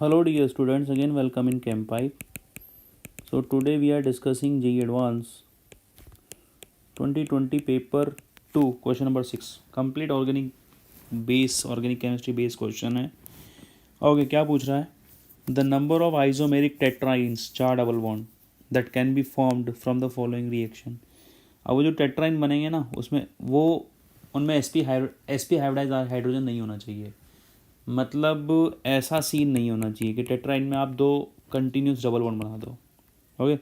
Hello dear students, again welcome in Campi. So today we are discussing JEE Advance 2020 paper 2 question number 6 complete organic chemistry base question है. Okay क्या पूछ रहा है? The number of isomeric tetraenes 4 double bond that can be formed from the following reaction. अब वो जो टेट्राइन बनेंगे ना उसमें वो उनमें एसपी हाइब्रिडाइज हाइड्रोजन नहीं होना चाहिए. मतलब ऐसा सीन नहीं होना चाहिए कि टेट्राइन में आप दो कंटिन्यूस डबल बॉन्ड बना दो. ओके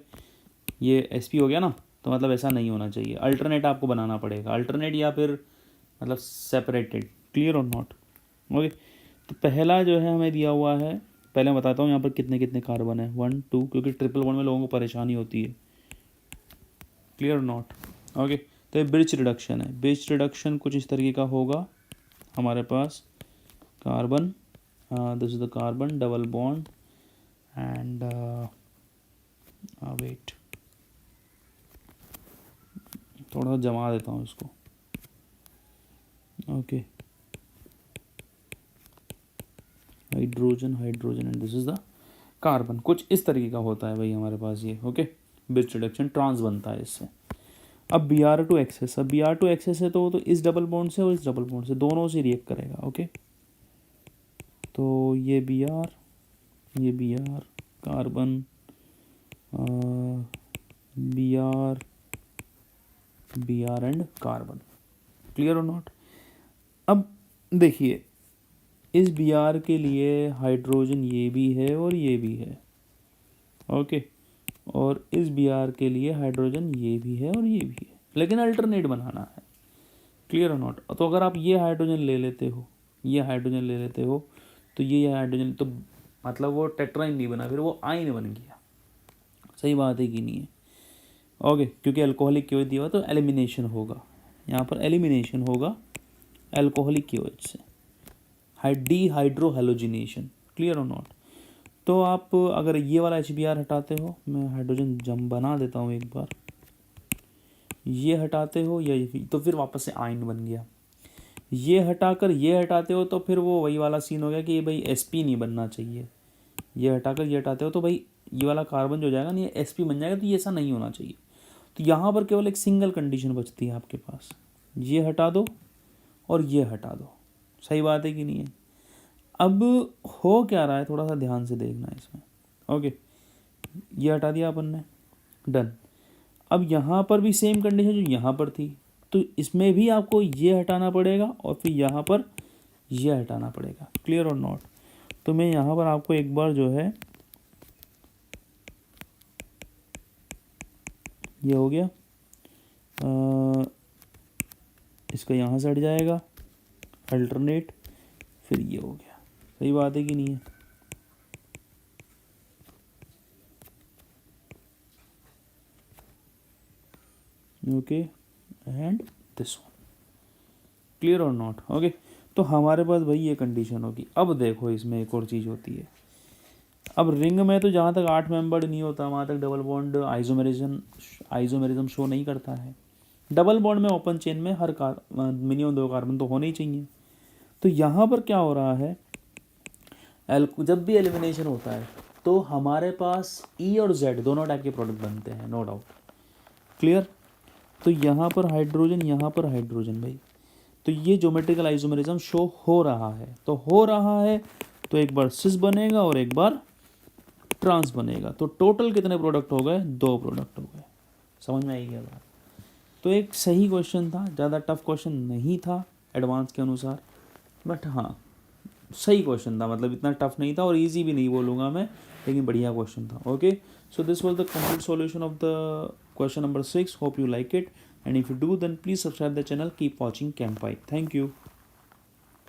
ये एसपी हो गया ना, तो मतलब ऐसा नहीं होना चाहिए. अल्टरनेट आपको बनाना पड़ेगा, अल्टरनेट या फिर मतलब सेपरेटेड. क्लियर और नॉट? ओके तो पहला जो है हमें दिया हुआ है, पहले मैं बताता हूँ यहाँ पर कितने कितने कार्बन है. 1 2, क्योंकि ट्रिपल बॉन्ड में लोगों को परेशानी होती है. क्लियर और नॉट? ओके तो ये ब्रिज रिडक्शन है. ब्रिज रिडक्शन कुछ इस तरीके का होगा हमारे पास. Carbon, this is the carbon double bond and wait, थोड़ा सा जमा देता हूँ इसको. Okay hydrogen and this is the carbon. कुछ इस तरीके का होता है भाई हमारे पास ये. ओके ब्रिज रिडक्शन ट्रांस बनता है इससे. अब Br टू एक्सेस, अब Br टू एक्सेस है तो इस डबल बॉन्ड से और इस डबल बॉन्ड से दोनों से रिएक्ट करेगा. ओके तो ये Br carbon, Br and carbon. Clear और नॉट? अब देखिए इस Br के लिए हाइड्रोजन ये भी है और ये भी है. ओके और इस Br के लिए हाइड्रोजन ये भी है और ये भी है, लेकिन अल्टरनेट बनाना है. क्लियर और नॉट? तो अगर आप ये हाइड्रोजन ले लेते हो तो ये हाइड्रोजन तो मतलब वो टेट्राइन नहीं बना, फिर वो आइन बन गया. सही बात है कि नहीं है? ओके क्योंकि अल्कोहलिक क्यों दिया हुआ तो एलिमिनेशन होगा, यहाँ पर एलिमिनेशन होगा अल्कोहलिक की वजह से, डीहाइड्रो हेलोजिनेशन. क्लियर और नॉट? तो आप अगर ये वाला HBr हटाते हो, मैं हाइड्रोजन जम बना देता हूँ एक बार, ये हटाते हो या तो फिर वापस से आइन बन गया. ये हटाकर ये हटाते हो तो फिर वो वही वाला सीन हो गया कि भाई sp नहीं बनना चाहिए. ये हटाकर ये हटाते हो तो भाई ये वाला कार्बन जो जाएगा ना ये sp बन जाएगा, तो ये ऐसा नहीं होना चाहिए. तो यहाँ पर केवल एक सिंगल कंडीशन बचती है आपके पास, ये हटा दो और ये हटा दो. सही बात है कि नहीं है? अब हो क्या रहा है थोड़ा सा ध्यान से देखना इसमें. ओके ये हटा दिया अपन ने, डन. अब यहाँ पर भी सेम कंडीशन जो यहाँ पर थी, तो इसमें भी आपको ये हटाना पड़ेगा और फिर यहाँ पर ये हटाना पड़ेगा. क्लियर और नॉट? तो मैं यहाँ पर आपको एक बार जो है ये हो गया, इसका यहाँ से हट जाएगा अल्टरनेट, फिर ये हो गया. सही बात है कि नहीं है? Okay and this one. Clear और नॉट? ओके तो हमारे पास भाई ये कंडीशन होगी. अब देखो इसमें एक और चीज़ होती है. अब रिंग में तो जहाँ तक 8 मेंबर्ड नहीं होता वहाँ तक डबल बॉन्ड आइसोमेरिज्म शो नहीं करता है. डबल बॉन्ड में ओपन चेन में हर मिनिमम 2 कार्बन तो होने ही चाहिए. तो यहाँ पर क्या हो रहा है, जब भी एलिमिनेशन होता है तो हमारे पास E और Z दोनों टाइप के प्रोडक्ट बनते हैं, नो डाउट. क्लियर? तो यहाँ पर हाइड्रोजन भाई, तो ये ज्योमेट्रिकल आइसोमेरिज्म शो हो रहा है. तो एक बार सिस बनेगा और एक बार ट्रांस बनेगा. तो टोटल कितने प्रोडक्ट हो गए? 2 प्रोडक्ट हो गए. समझ में आई क्या बात? तो एक सही क्वेश्चन था, ज़्यादा टफ क्वेश्चन नहीं था एडवांस के अनुसार, बट हाँ सही क्वेश्चन था. मतलब इतना टफ नहीं था और इजी भी नहीं बोलूँगा मैं, लेकिन बढ़िया क्वेश्चन था. Okay so this was the complete solution of the question number 6. Hope you like it, and if you do then please subscribe the channel. Keep watching Campi. Thank you.